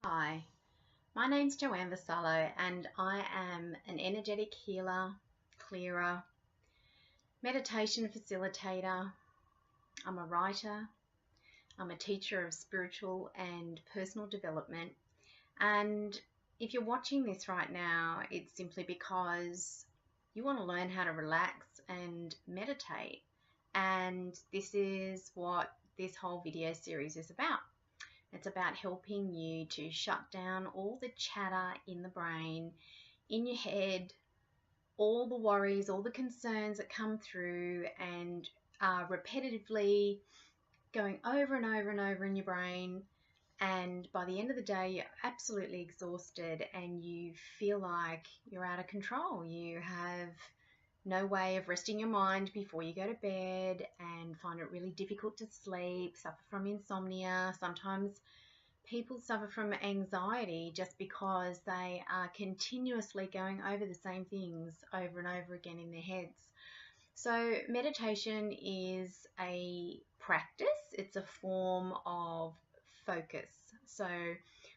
Hi, my name's Joanne Vassallo and I am an energetic healer, clearer, meditation facilitator. I'm a writer, I'm a teacher of spiritual and personal development. And if you're watching this right now, it's simply because you want to learn how to relax and meditate. And this is what this whole video series is about. It's about helping you to shut down all the chatter in the brain, in your head, all the worries, all the concerns that come through and are repetitively going over and over and over in your brain. And by the end of the day, you're absolutely exhausted and you feel like you're out of control. You have no way of resting your mind before you go to bed and find it really difficult to sleep, suffer from insomnia. Sometimes people suffer from anxiety just because they are continuously going over the same things over and over again in their heads. So meditation is a practice, it's a form of focus. So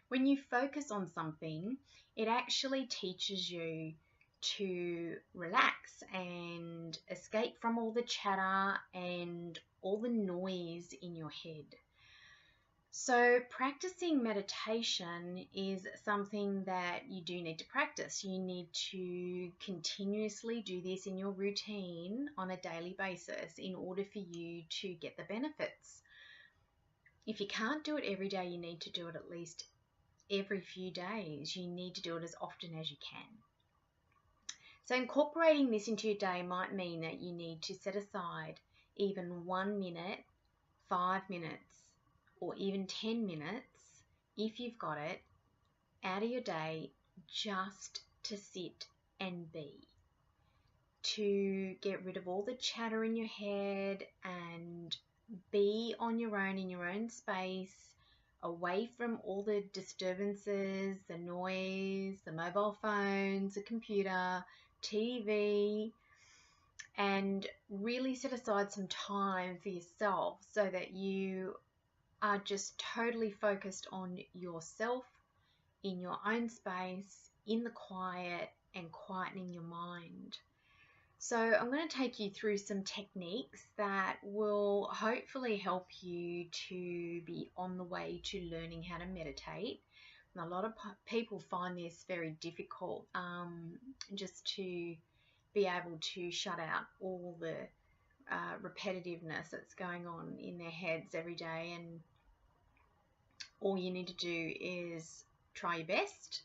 when you focus on something, it actually teaches you to relax and escape from all the chatter and all the noise in your head. So practicing meditation is something that you do need to practice. You need to continuously do this in your routine on a daily basis in order for you to get the benefits. If you can't do it every day, you need to do it at least every few days. You need to do it as often as you can. So incorporating this into your day might mean that you need to set aside even 1 minute, 5 minutes, or even 10 minutes, if you've got it, out of your day just to sit and be. To get rid of all the chatter in your head and be on your own in your own space, away from all the disturbances, the noise, the mobile phones, the computer, TV, and really set aside some time for yourself so that you are just totally focused on yourself, in your own space, in the quiet, and quietening your mind. So I'm going to take you through some techniques that will hopefully help you to be on the way to learning how to meditate. And a lot of people find this very difficult, just to be able to shut out all the repetitiveness that's going on in their heads every day, and all you need to do is try your best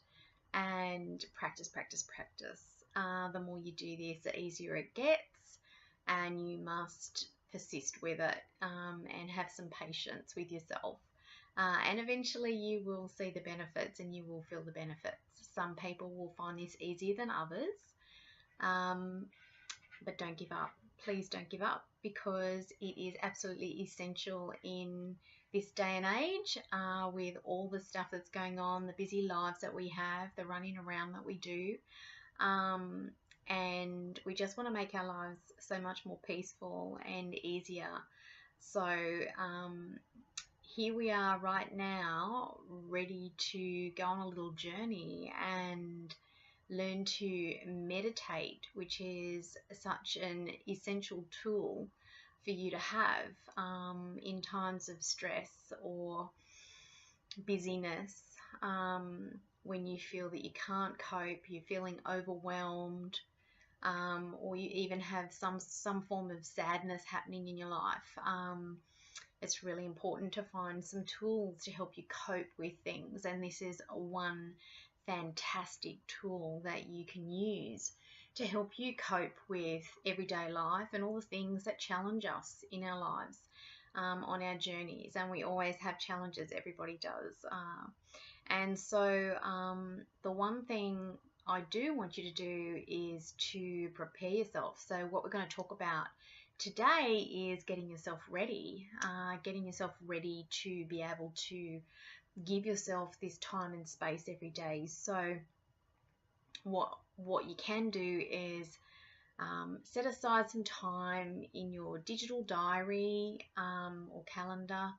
and practice, practice, practice. The more you do this, the easier it gets, and you must persist with it and have some patience with yourself. And eventually you will see the benefits and you will feel the benefits. Some people will find this easier than others, but don't give up. Please don't give up, because it is absolutely essential in this day and age, with all the stuff that's going on, the busy lives that we have, the running around that we do. And we just want to make our lives so much more peaceful and easier. So here we are right now, ready to go on a little journey and learn to meditate, which is such an essential tool for you to have in times of stress or busyness, when you feel that you can't cope, you're feeling overwhelmed, or you even have some form of sadness happening in your life. It's really important to find some tools to help you cope with things, and this is one fantastic tool that you can use to help you cope with everyday life and all the things that challenge us in our lives, on our journeys. And we always have challenges, everybody does. And so the one thing I do want you to do is to prepare yourself. So what we're going to talk about today is getting yourself ready to be able to give yourself this time and space every day. So what you can do is set aside some time in your digital diary or calendar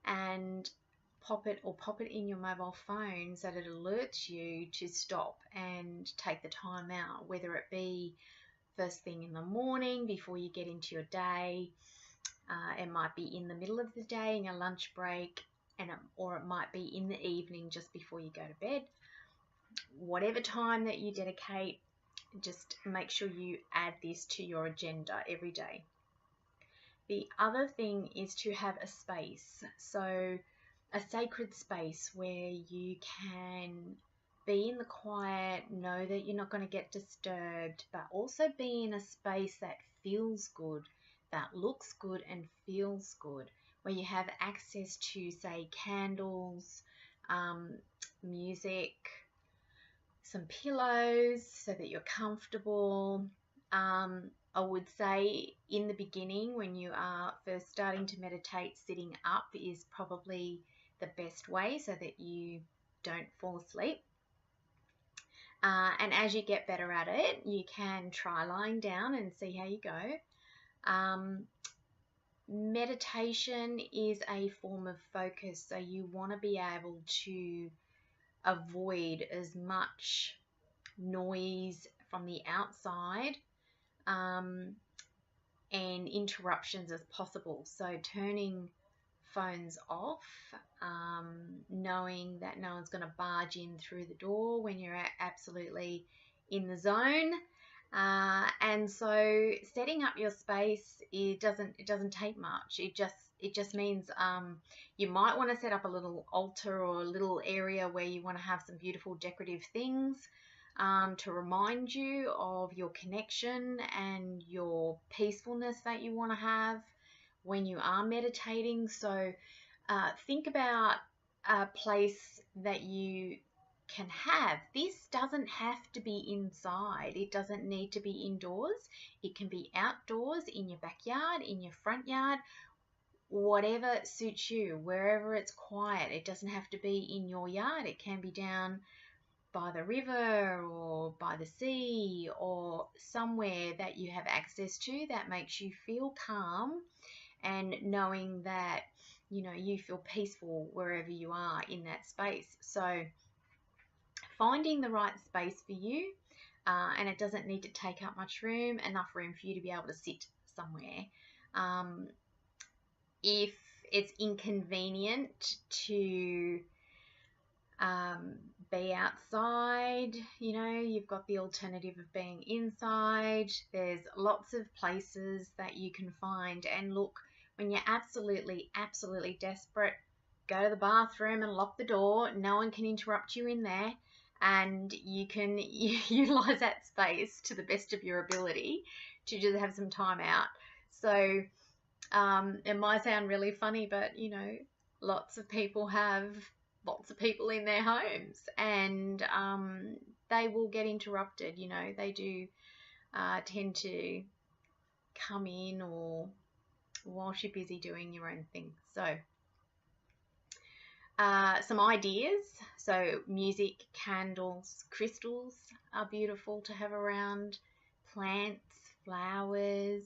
and pop it in your mobile phone so that it alerts you to stop and take the time out, whether it be first thing in the morning before you get into your day. It might be in the middle of the day in your lunch break, or it might be in the evening just before you go to bed. Whatever time that you dedicate, just make sure you add this to your agenda every day. The other thing is to have a space, so a sacred space where you can be in the quiet, know that you're not going to get disturbed, but also be in a space that feels good, that looks good and feels good, where you have access to, say, candles, music, some pillows so that you're comfortable. I would say in the beginning, when you are first starting to meditate, sitting up is probably the best way so that you don't fall asleep. And as you get better at it, you can try lying down and see how you go. Meditation is a form of focus, so you want to be able to avoid as much noise from the outside and interruptions as possible. So turning phones off, knowing that no one's going to barge in through the door when you're absolutely in the zone. And so setting up your space, it doesn't take much. It just means you might want to set up a little altar or a little area where you want to have some beautiful decorative things to remind you of your connection and your peacefulness that you want to have when you are meditating. So think about a place that you can have. This doesn't have to be inside. It doesn't need to be indoors. It can be outdoors, in your backyard, in your front yard, whatever suits you, wherever it's quiet. It doesn't have to be in your yard. It can be down by the river or by the sea or somewhere that you have access to that makes you feel calm, and knowing that you feel peaceful wherever you are in that space. So finding the right space for you, and it doesn't need to take up much room, enough room for you to be able to sit somewhere. If it's inconvenient to be outside, you've got the alternative of being inside. There's lots of places that you can find. And look, when you're absolutely desperate, go to the bathroom and lock the door. No one can interrupt you in there, and you can utilize that space to the best of your ability to just have some time out. So it might sound really funny, but lots of people have lots of people in their homes, and they will get interrupted. They do tend to come in or whilst you're busy doing your own thing. So some ideas. So music, candles, crystals are beautiful to have around, plants, flowers,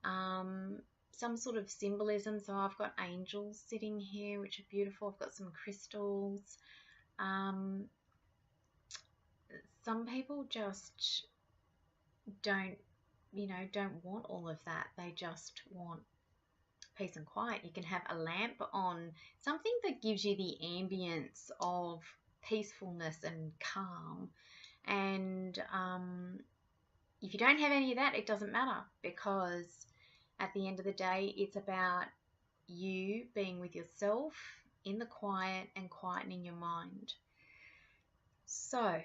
some sort of symbolism. So I've got angels sitting here, which are beautiful. I've got some crystals. Some people just don't want all of that. They just want peace and quiet. You can have a lamp on, something that gives you the ambience of peacefulness and calm. And if you don't have any of that, it doesn't matter, because at the end of the day, it's about you being with yourself in the quiet and quietening your mind. So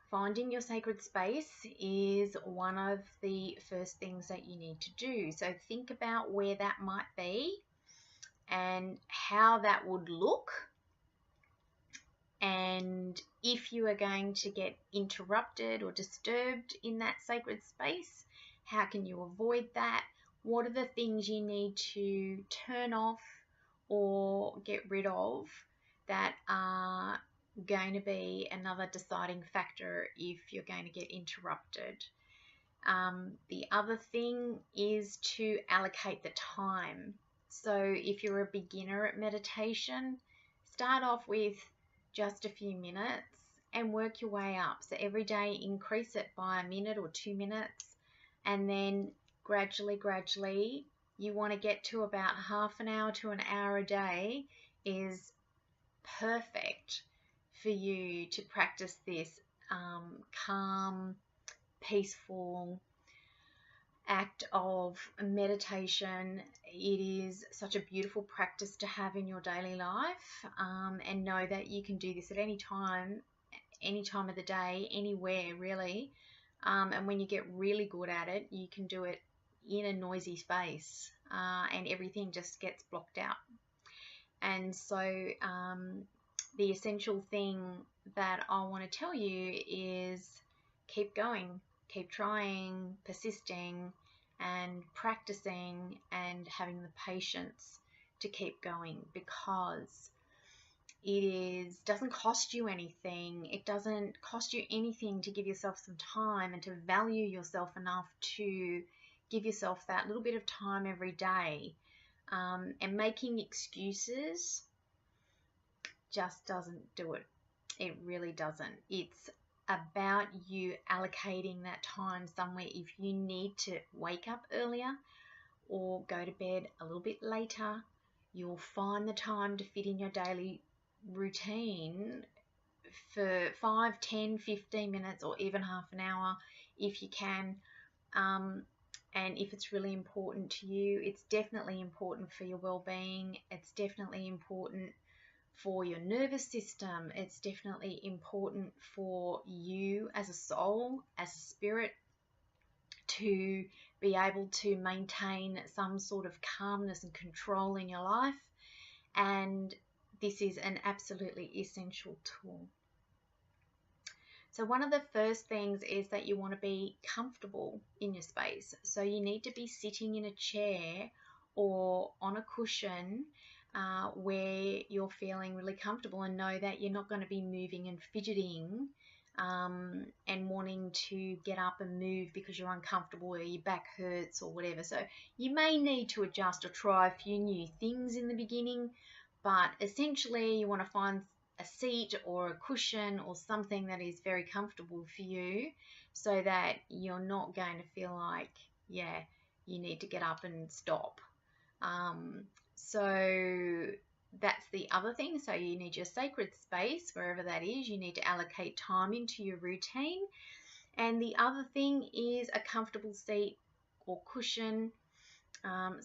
finding your sacred space is one of the first things that you need to do. So think about where that might be and how that would look. And if you are going to get interrupted or disturbed in that sacred space, how can you avoid that? What are the things you need to turn off or get rid of that are going to be another deciding factor if you're going to get interrupted? The other thing is to allocate the time. So if you're a beginner at meditation, start off with just a few minutes and work your way up. So every day increase it by a minute or 2 minutes, and then gradually you want to get to about half an hour to an hour a day is perfect for you to practice this calm, peaceful act of meditation. It is such a beautiful practice to have in your daily life, and know that you can do this at any time of the day, anywhere really. And when you get really good at it, you can do it in a noisy space, and everything just gets blocked out. And so the essential thing that I want to tell you is keep going, keep trying, persisting, and practicing, and having the patience to keep going, because it doesn't cost you anything. It doesn't cost you anything to give yourself some time and to value yourself enough to give yourself that little bit of time every day. And making excuses just doesn't do it. It really doesn't. It's about you allocating that time somewhere. If you need to wake up earlier or go to bed a little bit later, you'll find the time to fit in your daily routine for 5, 10, 15 minutes or even half an hour if you can. And if it's really important to you, it's definitely important for your well-being. It's definitely important for your nervous system. It's definitely important for you as a soul, as a spirit, to be able to maintain some sort of calmness and control in your life. And this is an absolutely essential tool. So one of the first things is that you want to be comfortable in your space. So you need to be sitting in a chair or on a cushion where you're feeling really comfortable, and know that you're not going to be moving and fidgeting and wanting to get up and move because you're uncomfortable or your back hurts or whatever. So you may need to adjust or try a few new things in the beginning, but essentially you want to find a seat or a cushion or something that is very comfortable for you, so that you're not going to feel like, you need to get up and stop. So that's the other thing. So you need your sacred space, wherever that is. You need to allocate time into your routine. And the other thing is a comfortable seat or cushion,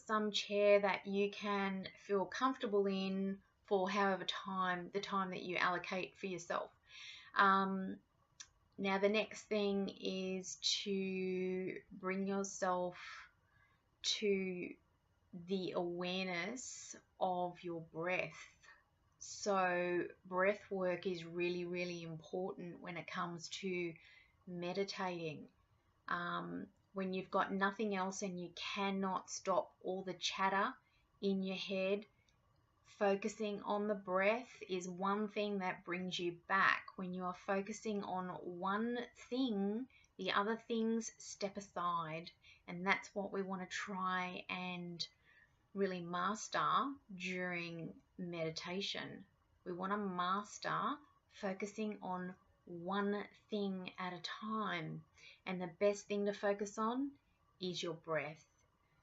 some chair that you can feel comfortable in for however the time that you allocate for yourself. Now the next thing is to bring yourself to the awareness of your breath. So breath work is really, really important when it comes to meditating. When you've got nothing else and you cannot stop all the chatter in your head, focusing on the breath is one thing that brings you back. When you are focusing on one thing, the other things step aside, and that's what we want to try and really master during meditation. We want to master focusing on one thing at a time, and the best thing to focus on is your breath.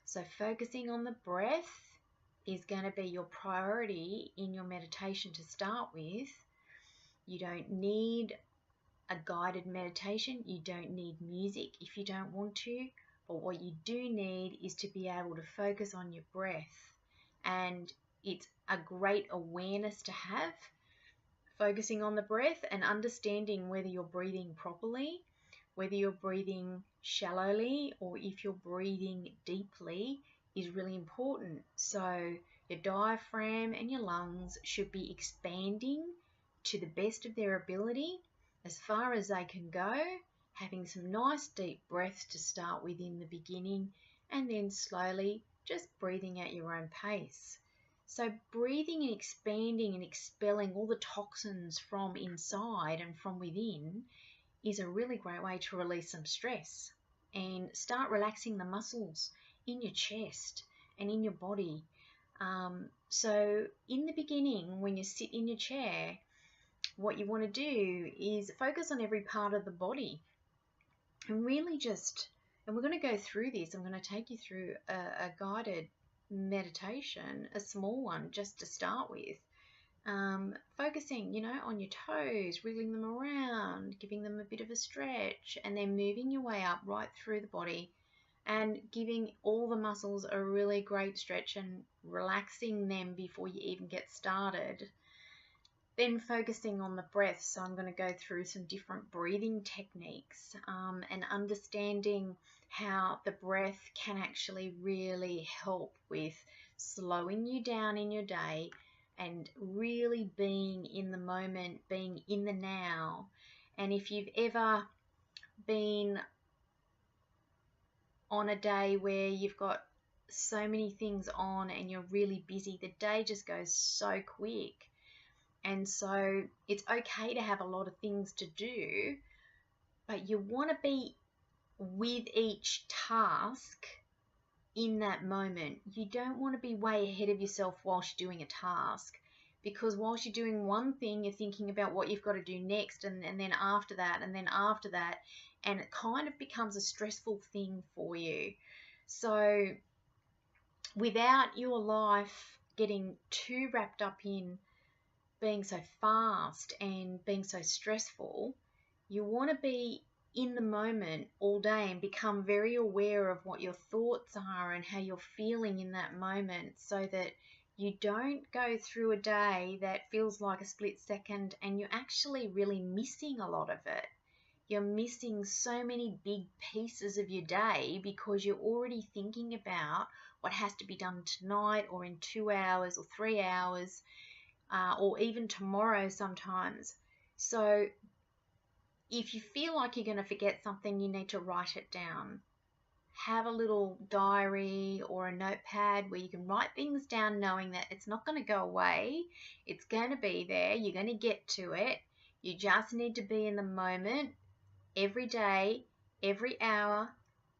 So focusing on the breath is going to be your priority in your meditation to start with. You don't need a guided meditation. You don't need music if you don't want to. But what you do need is to be able to focus on your breath. And it's a great awareness to have, focusing on the breath and understanding whether you're breathing properly, whether you're breathing shallowly, or if you're breathing deeply is really important. So your diaphragm and your lungs should be expanding to the best of their ability, as far as they can go, having some nice deep breaths to start with in the beginning, and then slowly just breathing at your own pace. So breathing and expanding and expelling all the toxins from inside and from within is a really great way to release some stress and start relaxing the muscles in your chest and in your body. So in the beginning, when you sit in your chair, what you want to do is focus on every part of the body and really and we're going to go through this. I'm going to take you through a guided meditation, a small one just to start with. Focusing, on your toes, wriggling them around, giving them a bit of a stretch, and then moving your way up right through the body and giving all the muscles a really great stretch and relaxing them before you even get started. Then focusing on the breath. So I'm going to go through some different breathing techniques and understanding how the breath can actually really help with slowing you down in your day and really being in the moment, being in the now. And if you've ever been on a day where you've got so many things on and you're really busy, the day just goes so quick. And so it's okay to have a lot of things to do, but you want to be with each task in that moment. You don't want to be way ahead of yourself whilst you're doing a task, because whilst you're doing one thing, you're thinking about what you've got to do next, and then after that, and then after that, and it kind of becomes a stressful thing for you. So without your life getting too wrapped up in being so fast and being so stressful, you want to be in the moment all day and become very aware of what your thoughts are and how you're feeling in that moment, so that you don't go through a day that feels like a split second and you're actually really missing a lot of it. You're missing so many big pieces of your day because you're already thinking about what has to be done tonight or in 2 hours or 3 hours. Or even tomorrow sometimes. So if you feel like you're going to forget something, you need to write it down. Have a little diary or a notepad where you can write things down, knowing that it's not going to go away. It's going to be there. You're going to get to it. You just need to be in the moment every day, every hour,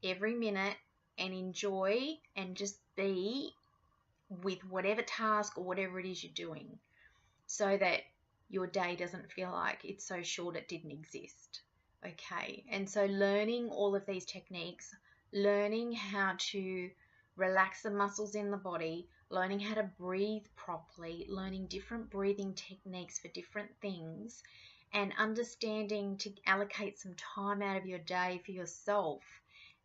every minute, and enjoy and just be with whatever task or whatever it is you're doing, so that your day doesn't feel like it's so short it didn't exist. Okay, and so learning all of these techniques, learning how to relax the muscles in the body, learning how to breathe properly, learning different breathing techniques for different things, and understanding to allocate some time out of your day for yourself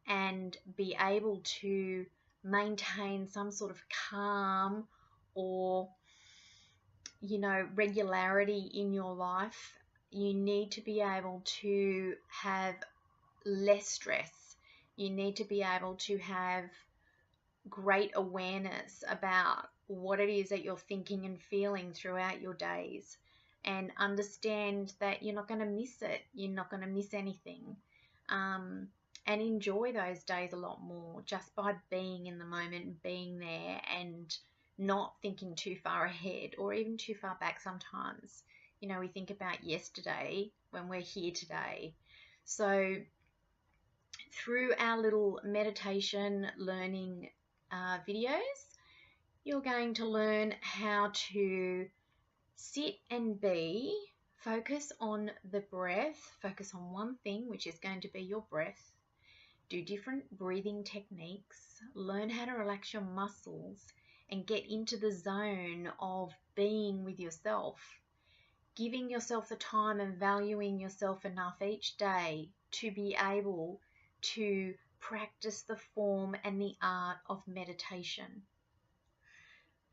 and be able to maintain some sort of calm or regularity in your life. You need to be able to have less stress. You need to be able to have great awareness about what it is that you're thinking and feeling throughout your days, and understand that you're not going to miss it. You're not going to miss anything. And enjoy those days a lot more just by being in the moment, being there, and not thinking too far ahead or even too far back sometimes. We think about yesterday when we're here today. So through our little meditation learning videos, you're going to learn how to sit and be, focus on the breath, focus on one thing, which is going to be your breath, do different breathing techniques, learn how to relax your muscles, and get into the zone of being with yourself, giving yourself the time and valuing yourself enough each day to be able to practice the form and the art of meditation.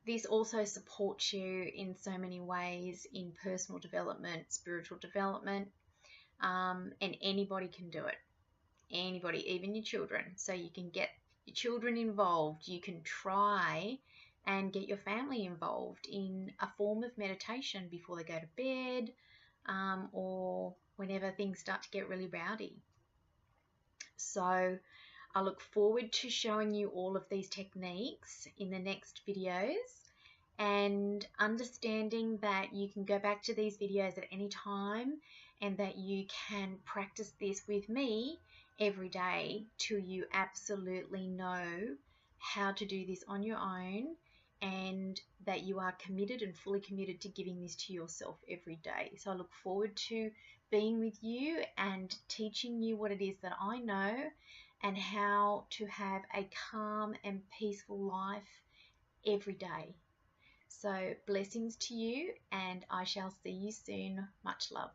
This also supports you in so many ways in personal development, spiritual development, and anybody can do it. Anybody, even your children. So you can get your children involved. You can try and get your family involved in a form of meditation before they go to bed, or whenever things start to get really rowdy. So I look forward to showing you all of these techniques in the next videos, and understanding that you can go back to these videos at any time and that you can practice this with me every day till you absolutely know how to do this on your own and that you are committed and fully committed to giving this to yourself every day. So I look forward to being with you and teaching you what it is that I know and how to have a calm and peaceful life every day. So blessings to you, and I shall see you soon. Much love.